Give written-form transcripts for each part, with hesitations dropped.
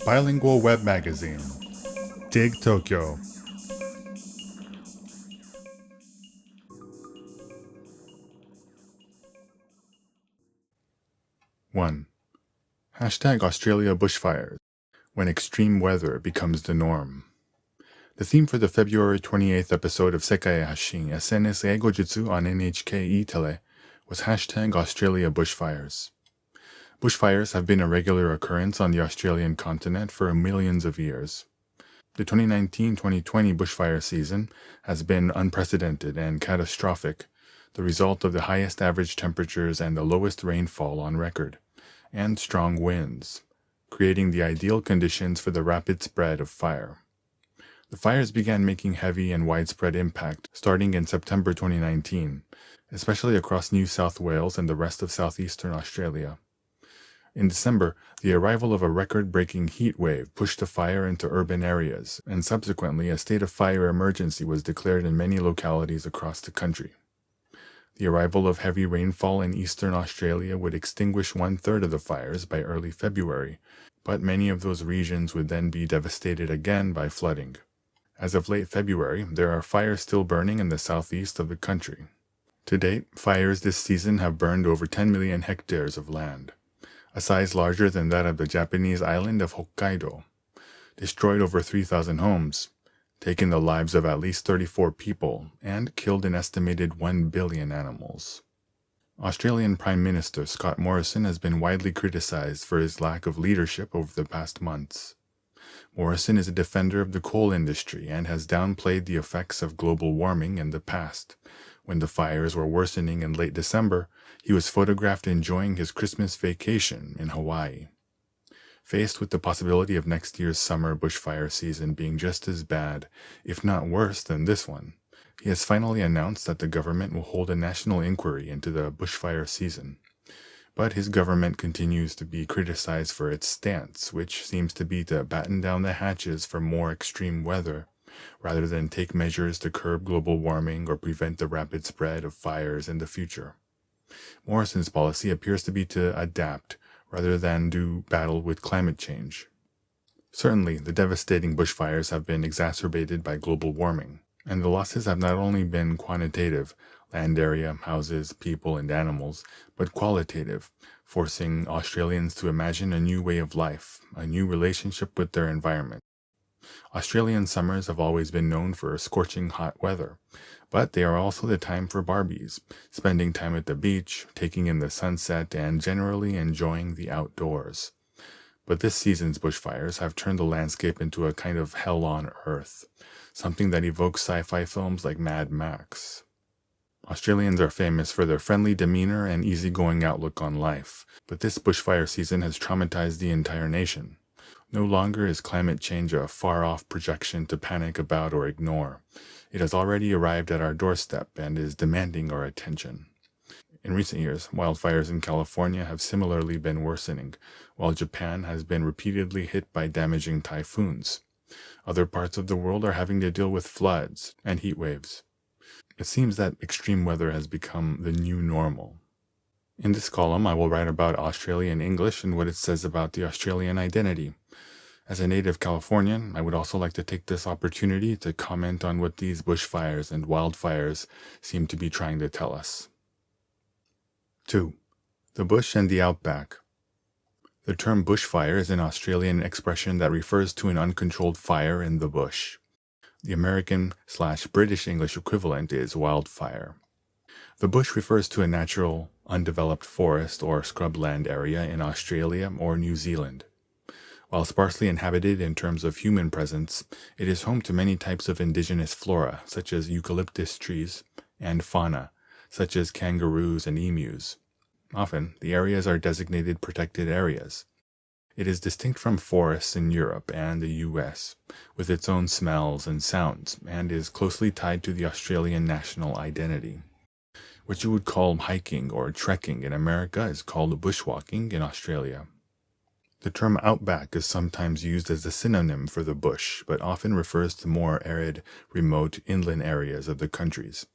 Bilingual web magazine. Dig Tokyo. One. Hashtag Australia bushfires. When extreme weather becomes the norm. The theme for the February 28th episode of Sekai Hashin SNS Eigojutsu on NHK E-Tele was hashtag Australia bushfires. Bushfires have been a regular occurrence on the Australian continent for millions of years. The 2019-2020 bushfire season has been unprecedented and catastrophic, the result of the highest average temperatures and the lowest rainfall on record, and strong winds, creating the ideal conditions for the rapid spread of fire. The fires began making heavy and widespread impact starting in September 2019, especially across New South Wales and the rest of southeastern Australia. In December, the arrival of a record-breaking heat wave pushed the fire into urban areas, and subsequently a state of fire emergency was declared in many localities across the country. The arrival of heavy rainfall in eastern Australia would extinguish 1/3 of the fires by early February, but many of those regions would then be devastated again by flooding. As of late February, there are fires still burning in the southeast of the country. To date, fires this season have burned over 10 million hectares of land, a size larger than that of the Japanese island of Hokkaido, destroyed over 3,000 homes, taken the lives of at least 34 people, and killed an estimated 1 billion animals. Australian Prime Minister Scott Morrison has been widely criticized for his lack of leadership over the past months. Morrison is a defender of the coal industry and has downplayed the effects of global warming in the past. When the fires were worsening in late December, he was photographed enjoying his Christmas vacation in Hawaii. Faced with the possibility of next year's summer bushfire season being just as bad, if not worse than this one, he has finally announced that the government will hold a national inquiry into the bushfire season. But his government continues to be criticized for its stance, which seems to be to batten down the hatches for more extreme weather, rather than take measures to curb global warming or prevent the rapid spread of fires in the future. Morrison's policy appears to be to adapt, rather than do battle with climate change. Certainly, the devastating bushfires have been exacerbated by global warming, and the losses have not only been quantitative, land area, houses, people, and animals, but qualitative, forcing Australians to imagine a new way of life, a new relationship with their environment. Australian summers have always been known for scorching hot weather, but they are also the time for Barbies, spending time at the beach, taking in the sunset, and generally enjoying the outdoors. But this season's bushfires have turned the landscape into a kind of hell on earth, something that evokes sci-fi films like Mad Max. Australians are famous for their friendly demeanor and easygoing outlook on life, but this bushfire season has traumatized the entire nation. No longer is climate change a far-off projection to panic about or ignore. It has already arrived at our doorstep and is demanding our attention. In recent years, wildfires in California have similarly been worsening, while Japan has been repeatedly hit by damaging typhoons. Other parts of the world are having to deal with floods and heat waves. It seems that extreme weather has become the new normal. In this column, I will write about Australia in English and what it says about the Australian identity. As a native Californian, I would also like to take this opportunity to comment on what these bushfires and wildfires seem to be trying to tell us. 2. The bush and the outback. The term bushfire is an Australian expression that refers to an uncontrolled fire in the bush. The American/British English equivalent is wildfire. The bush refers to a natural, undeveloped forest or scrubland area in Australia or New Zealand. While sparsely inhabited in terms of human presence, it is home to many types of indigenous flora, such as eucalyptus trees, and fauna, such as kangaroos and emus. Often, the areas are designated protected areas. It is distinct from forests in Europe and the US, with its own smells and sounds, and is closely tied to the Australian national identity. What you would call hiking or trekking in America is called bushwalking in Australia. The term outback is sometimes used as a synonym for the bush, but often refers to more arid, remote inland areas of the countries.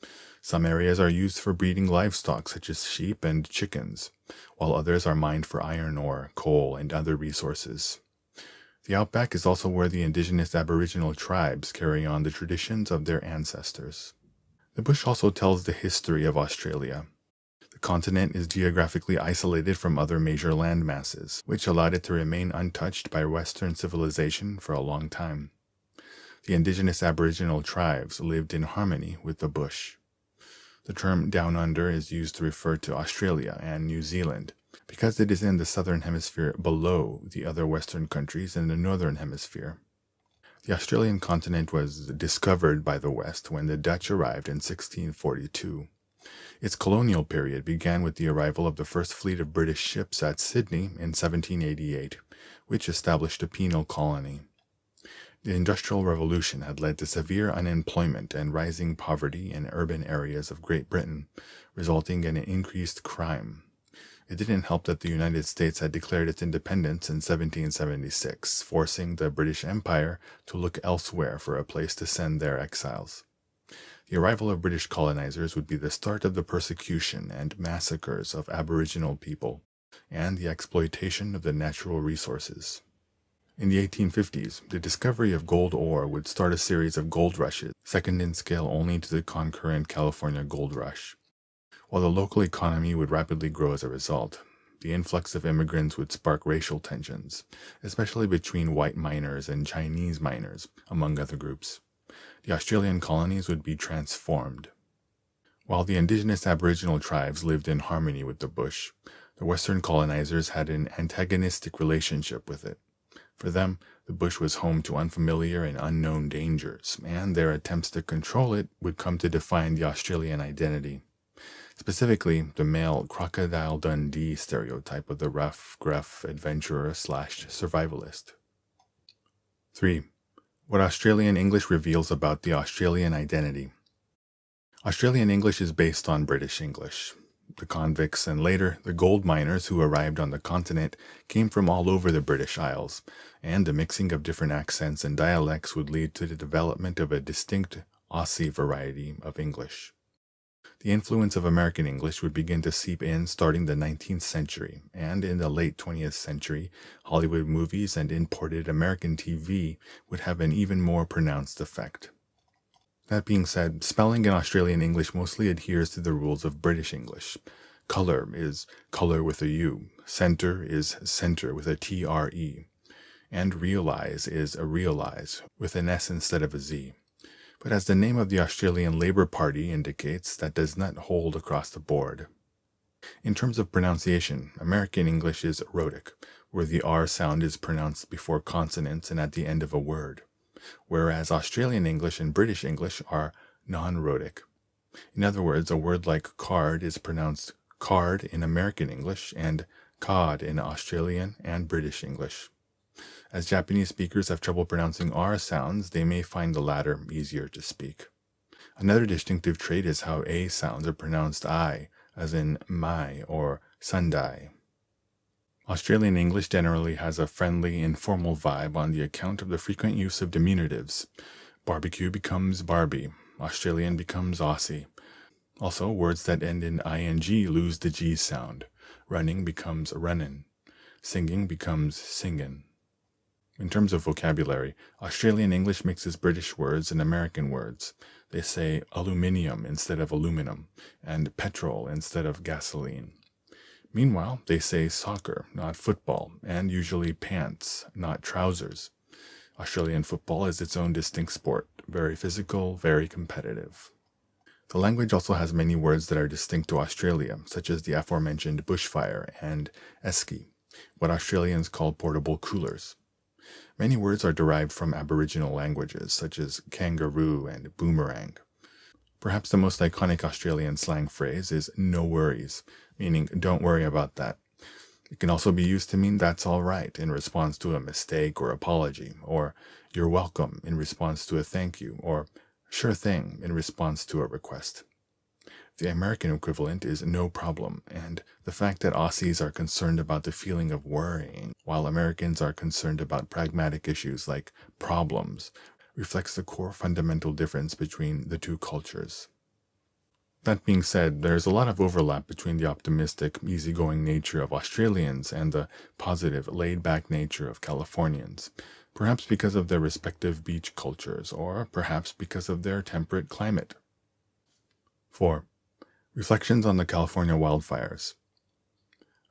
Some areas are used for breeding livestock such as sheep and chickens, while others are mined for iron ore, coal, and other resources. The outback is also where the indigenous Aboriginal tribes carry on the traditions of their ancestors. The bush also tells the history of Australia. The continent is geographically isolated from other major land masses, which allowed it to remain untouched by Western civilization for a long time. The indigenous Aboriginal tribes lived in harmony with the bush. The term Down Under is used to refer to Australia and New Zealand, because it is in the southern hemisphere below the other Western countries in the northern hemisphere. The Australian continent was discovered by the West when the Dutch arrived in 1642. Its colonial period began with the arrival of the first fleet of British ships at Sydney in 1788, which established a penal colony. The Industrial Revolution had led to severe unemployment and rising poverty in urban areas of Great Britain, resulting in increased crime. It didn't help that the United States had declared its independence in 1776, forcing the British Empire to look elsewhere for a place to send their exiles. The arrival of British colonizers would be the start of the persecution and massacres of Aboriginal people, and the exploitation of the natural resources. In the 1850s, the discovery of gold ore would start a series of gold rushes, second in scale only to the concurrent California gold rush. While the local economy would rapidly grow as a result, the influx of immigrants would spark racial tensions, especially between white miners and Chinese miners, among other groups. The Australian colonies would be transformed. While the indigenous Aboriginal tribes lived in harmony with the bush, the Western colonizers had an antagonistic relationship with it. For them, the bush was home to unfamiliar and unknown dangers, and their attempts to control it would come to define the Australian identity. Specifically, the male Crocodile Dundee stereotype of the rough, gruff adventurer/survivalist. 3. What Australian English reveals about the Australian identity. Australian English is based on British English. The convicts and later the gold miners who arrived on the continent came from all over the British Isles, and the mixing of different accents and dialects would lead to the development of a distinct Aussie variety of English. The influence of American English would begin to seep in starting the 19th century, and in the late 20th century, Hollywood movies and imported American TV would have an even more pronounced effect. That being said, spelling in Australian English mostly adheres to the rules of British English. Color is color with a U, center is center with a TRE, and realize is a realize with an S instead of a Z. But as the name of the Australian Labour Party indicates, that does not hold across the board. In terms of pronunciation, American English is rhotic, where the R sound is pronounced before consonants and at the end of a word, whereas Australian English and British English are non-rhotic. In other words, a word like card is pronounced card in American English and cod in Australian and British English. As Japanese speakers have trouble pronouncing R sounds, they may find the latter easier to speak. Another distinctive trait is how A sounds are pronounced I, as in my or Sundai. Australian English generally has a friendly, informal vibe on the account of the frequent use of diminutives. Barbecue becomes Barbie, Australian becomes Aussie. Also, words that end in ing lose the G sound. Running becomes runnin'. Singing becomes singin'. In terms of vocabulary, Australian English mixes British words and American words. They say aluminium instead of aluminum, and petrol instead of gasoline. Meanwhile, they say soccer, not football, and usually pants, not trousers. Australian football is its own distinct sport, very physical, very competitive. The language also has many words that are distinct to Australia, such as the aforementioned bushfire and esky, what Australians call portable coolers. Many words are derived from Aboriginal languages, such as kangaroo and boomerang. Perhaps the most iconic Australian slang phrase is no worries, meaning don't worry about that. It can also be used to mean that's all right in response to a mistake or apology, or you're welcome in response to a thank you, or sure thing in response to a request. The American equivalent is no problem, and the fact that Aussies are concerned about the feeling of worrying, while Americans are concerned about pragmatic issues like problems, reflects the core fundamental difference between the two cultures. That being said, there's a lot of overlap between the optimistic, easygoing nature of Australians and the positive, laid-back nature of Californians, perhaps because of their respective beach cultures, or perhaps because of their temperate climate. 4. Reflections on the California wildfires.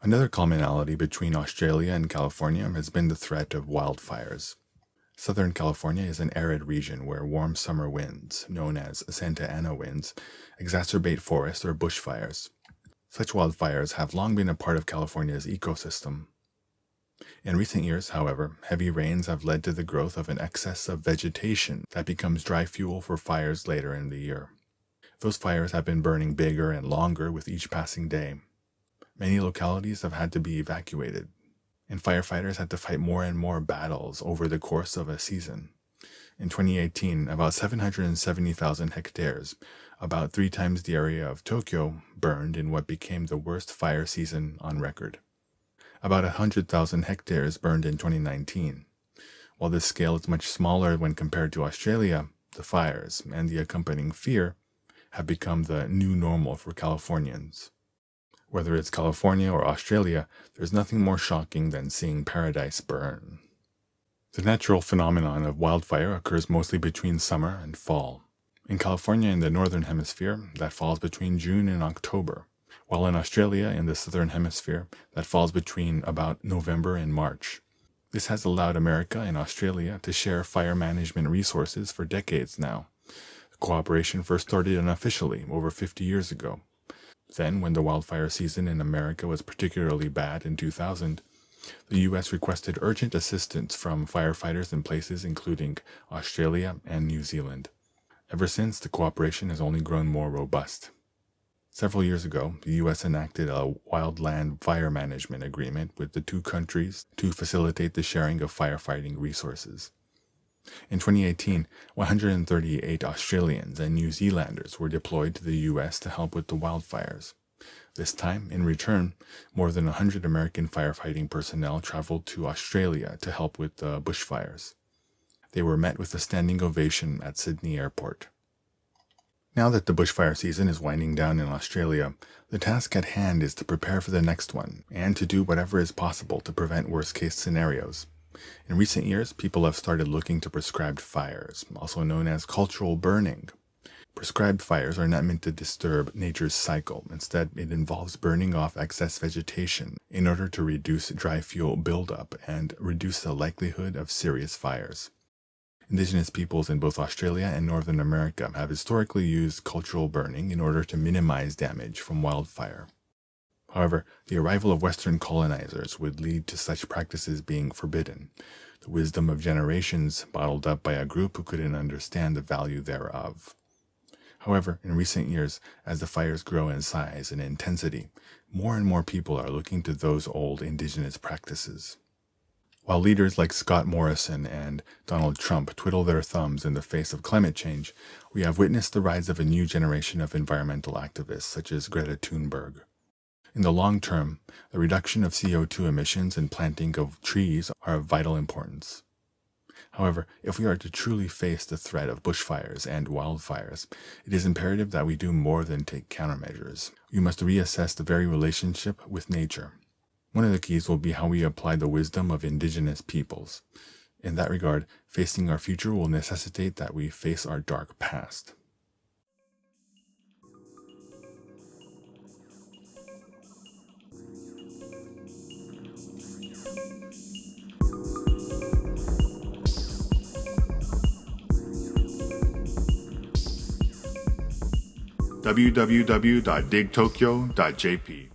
Another commonality between Australia and California has been the threat of wildfires. Southern California is an arid region where warm summer winds, known as Santa Ana winds, exacerbate forest or bushfires. Such wildfires have long been a part of California's ecosystem. In recent years, however, heavy rains have led to the growth of an excess of vegetation that becomes dry fuel for fires later in the year. Those fires have been burning bigger and longer with each passing day. Many localities have had to be evacuated, and firefighters had to fight more and more battles over the course of a season. In 2018, about 770,000 hectares, about 3 times the area of Tokyo, burned in what became the worst fire season on record. About 100,000 hectares burned in 2019. While this scale is much smaller when compared to Australia, the fires and the accompanying fear have become the new normal for Californians. Whether it's California or Australia, there's nothing more shocking than seeing paradise burn. The natural phenomenon of wildfire occurs mostly between summer and fall. In California in the northern hemisphere, that falls between June and October, while in Australia in the southern hemisphere, that falls between about November and March. This has allowed America and Australia to share fire management resources for decades now. The cooperation first started unofficially over 50 years ago. Then, when the wildfire season in America was particularly bad in 2000, the U.S. requested urgent assistance from firefighters in places including Australia and New Zealand. Ever since, the cooperation has only grown more robust. Several years ago, the U.S. enacted a wildland fire management agreement with the two countries to facilitate the sharing of firefighting resources. In 2018, 138 Australians and New Zealanders were deployed to the U.S. to help with the wildfires. This time, in return, more than 100 American firefighting personnel traveled to Australia to help with the bushfires. They were met with a standing ovation at Sydney Airport. Now that the bushfire season is winding down in Australia, the task at hand is to prepare for the next one and to do whatever is possible to prevent worst-case scenarios. In recent years, people have started looking to prescribed fires, also known as cultural burning. Prescribed fires are not meant to disturb nature's cycle. Instead, it involves burning off excess vegetation in order to reduce dry fuel buildup and reduce the likelihood of serious fires. Indigenous peoples in both Australia and Northern America have historically used cultural burning in order to minimize damage from wildfire. However, the arrival of Western colonizers would lead to such practices being forbidden, the wisdom of generations bottled up by a group who couldn't understand the value thereof. However, in recent years, as the fires grow in size and intensity, more and more people are looking to those old indigenous practices. While leaders like Scott Morrison and Donald Trump twiddle their thumbs in the face of climate change, we have witnessed the rise of a new generation of environmental activists such as Greta Thunberg. In the long term, the reduction of CO2 emissions and planting of trees are of vital importance. However, if we are to truly face the threat of bushfires and wildfires, it is imperative that we do more than take countermeasures. We must reassess the very relationship with nature. One of the keys will be how we apply the wisdom of indigenous peoples. In that regard, facing our future will necessitate that we face our dark past. www.digtokyo.jp